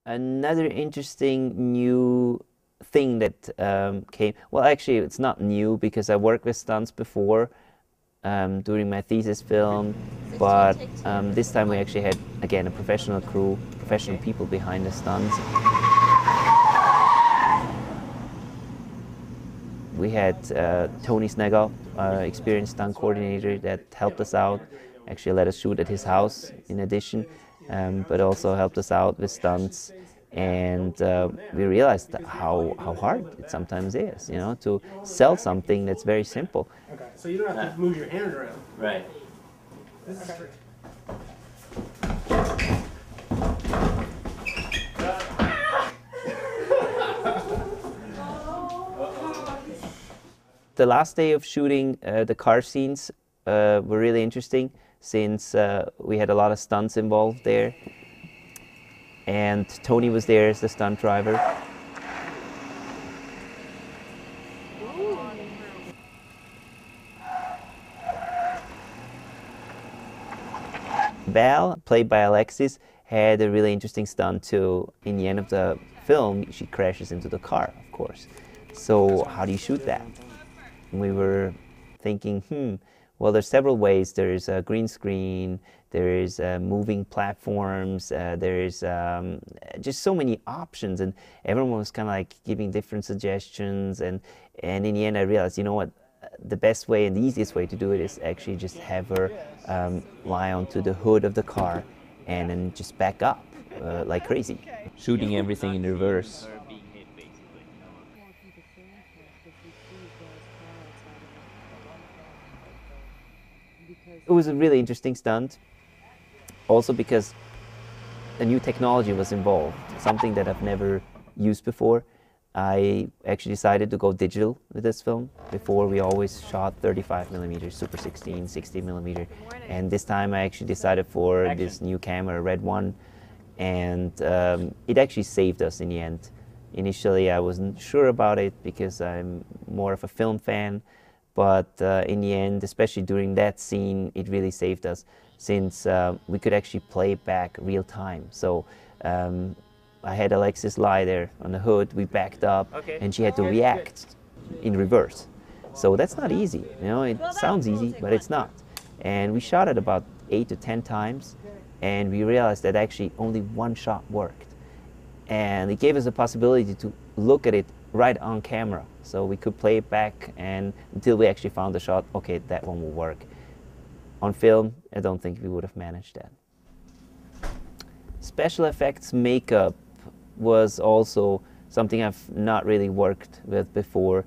Another interesting new thing that came, well, actually, it's not new because I worked with stunts before during my thesis film, but this time we actually had, again, a professional crew, professional people behind the stunts. We had Tony Snegall, experienced stunt coordinator, that helped us out, actually let us shoot at his house in addition, but also helped us out with stunts. And we realized how hard it sometimes is, you know, to sell something that's very simple. Okay, so you don't have to move your hand around. Right. This is true. The last day of shooting, the car scenes were really interesting since we had a lot of stunts involved there. And Tony was there as the stunt driver. Val, played by Alexis, had a really interesting stunt too. In the end of the film, she crashes into the car, of course. So how do you shoot that? We were thinking, well, there's several ways. There's a green screen, there's moving platforms, there's just so many options, and everyone was kind of like giving different suggestions, and in the end I realized, you know what, the best way and the easiest way to do it is actually just have her lie onto the hood of the car and then just back up like crazy. Shooting everything in reverse. It was a really interesting stunt, also because a new technology was involved, something that I've never used before. I actually decided to go digital with this film. Before, we always shot 35mm, Super 16, 60mm, and this time I actually decided for this new camera, Red One, and it actually saved us in the end. Initially, I wasn't sure about it because I'm more of a film fan, but in the end, especially during that scene, it really saved us since we could actually play back real time. So I had Alexis lie there on the hood, we backed up, and she had to react in reverse. So that's not easy, you know, it sounds easy, but it's not. And we shot it about 8 to 10 times, and we realized that actually only one shot worked. And it gave us a possibility to look at it right on camera. So we could play it back and until we actually found the shot, okay, that one will work. On film, I don't think we would have managed that. Special effects makeup was also something I've not really worked with before.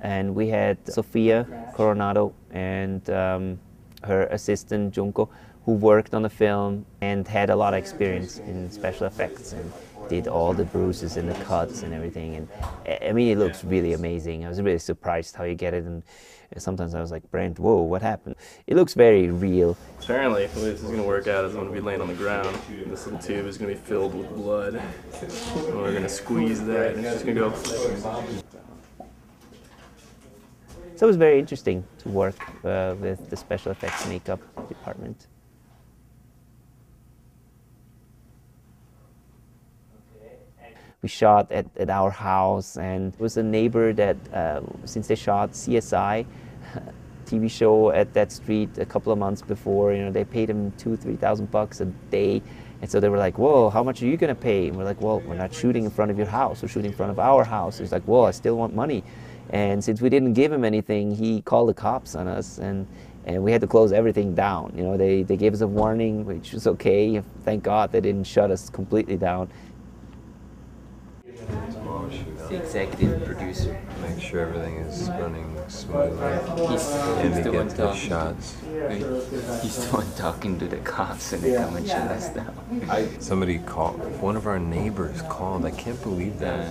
And we had Sofia Coronado and her assistant Junko, who worked on the film and had a lot of experience in special effects and did all the bruises and the cuts and everything. And I mean, it looks really amazing. I was really surprised how you get it, and sometimes I was like, Brent, whoa, what happened? It looks very real. Apparently, the way this is going to work out is I'm going to be laying on the ground. This little tube is going to be filled with blood. And we're going to squeeze that, and it's just going to go. So it was very interesting to work with the special effects makeup department. We shot at our house, and it was a neighbor that, since they shot CSI TV show at that street a couple of months before, you know, they paid him $2,000-3,000 a day, and so they were like, "Whoa, how much are you gonna pay?" And we're like, "Well, we're not shooting in front of your house. We're shooting in front of our house." He's like, "Well, I still want money," and since we didn't give him anything, he called the cops on us, and we had to close everything down. You know, they gave us a warning, which was okay. Thank God they didn't shut us completely down. The executive producer. Make sure everything is running smoothly. He's And the we one get the talking. shots. He's the one talking to the cops, and they come and shut us down. Somebody called, one of our neighbors called. I can't believe that.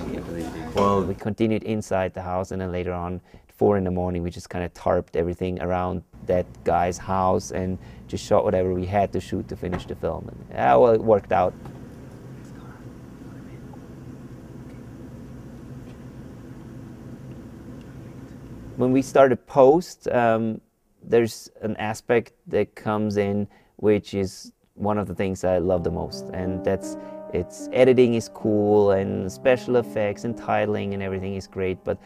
Well, we continued inside the house, and then later on, at 4 in the morning, we just kind of tarped everything around that guy's house and just shot whatever we had to shoot to finish the film. And, well, it worked out. When we started post, there's an aspect that comes in which is one of the things I love the most, and that's It's editing is cool, and special effects and titling and everything is great, but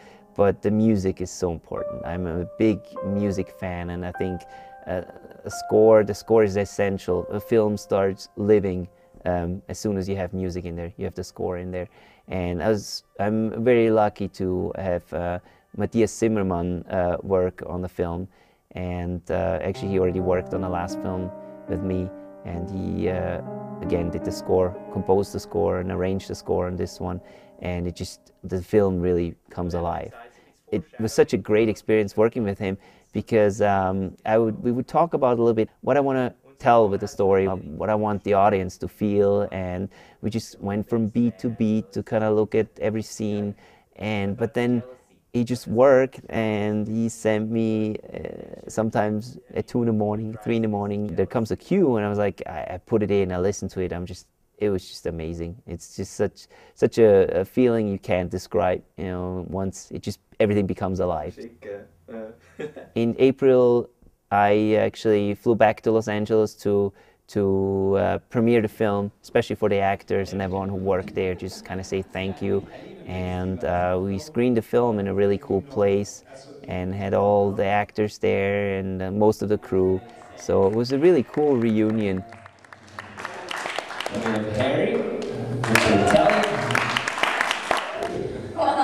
the music is so important. I'm a big music fan, and I think the score is essential. A film starts living as soon as you have music in there. You have the score in there, and I'm very lucky to have Matthias Zimmermann work on the film, and actually he already worked on the last film with me, and he again did the score, composed the score and arranged the score on this one, and the film really comes alive. It was such a great experience working with him, because we would talk about a little bit what I want to tell with the story, what I want the audience to feel, and we just went from beat to beat to kind of look at every scene, but then he just worked, and he sent me sometimes at 2 in the morning, 3 in the morning, there comes a cue, and I was like, I put it in, I listened to it, it was just amazing. It's just such a feeling you can't describe, you know, once everything becomes alive. In April, I actually flew back to Los Angeles to premiere the film, especially for the actors and everyone who worked there, just kind of say thank you. And we screened the film in a really cool place and had all the actors there and most of the crew. So it was a really cool reunion. Harry, what can you tell me? Well,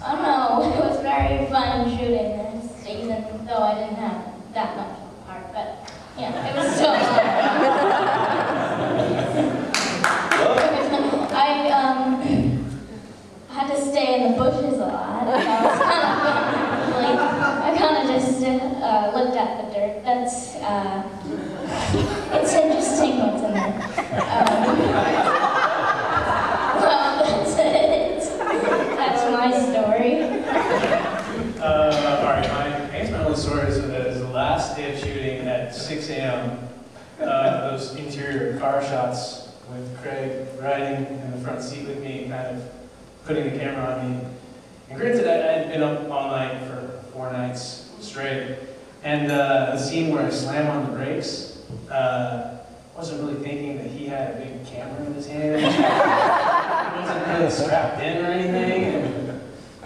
I don't know, it was very fun shooting this, even though I didn't have that much of a part, but yeah, it was still I had to stay in the bushes a lot. I kind of just looked at the dirt. It's interesting what's in there. Well, that's it. That's my story. Alright, I guess my only story is the last day of shooting at 6 a.m. Those interior car shots with Craig riding in the front seat with me, kind of putting the camera on me. And granted, I had been up all night for 4 nights straight, and the scene where I slam on the brakes, wasn't really thinking that he had a big camera in his hand. He wasn't really strapped in or anything. And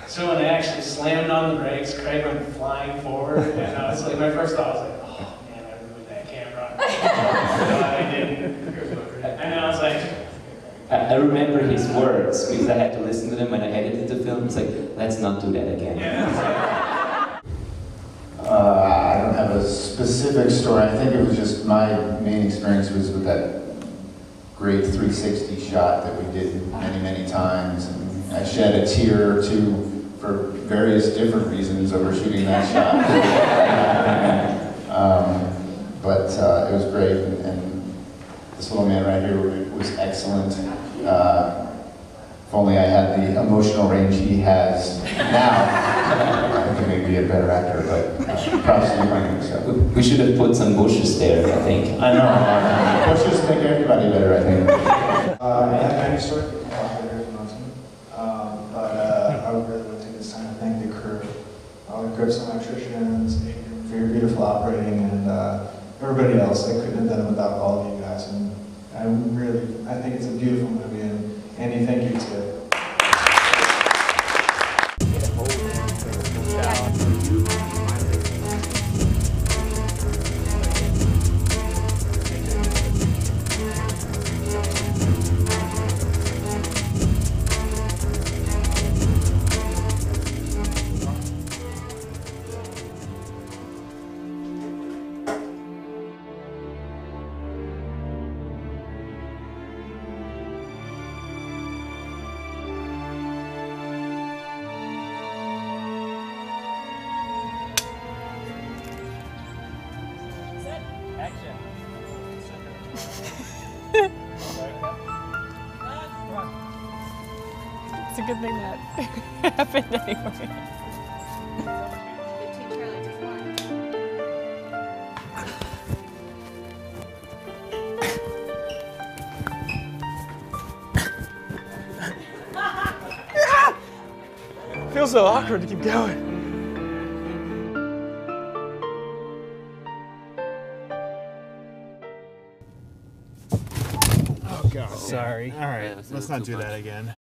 so when I actually slammed on the brakes, Craig went flying forward, and I was like, my first thought was like, oh man, I ruined that camera. No, I didn't. And then I was like, I remember his words because I had to listen to them when I edited the film. It's like, let's not do that again. I don't have a specific story. I think it was just my main experience was with that great 360 shot that we did many, many times. And I shed a tear or two for various different reasons over shooting that shot. But it was great, and this little man right here was excellent. If only I had the emotional range he has now, I think maybe be a better actor, but props to you, so. We should have put some bushes there, I think. I know. Bushes make everybody better, I think. I have many stories, but I would really want to take this time to thank the crew, all the Grips electricians, for your beautiful operating, and everybody else. I couldn't have done it without all of you guys, and I think it's a beautiful movie, and Andy, thank you too. It's a good thing that happened anyway. Feels so awkward to keep going. God. Oh. Sorry. All right, Yeah, so let's it's not too do much. that again.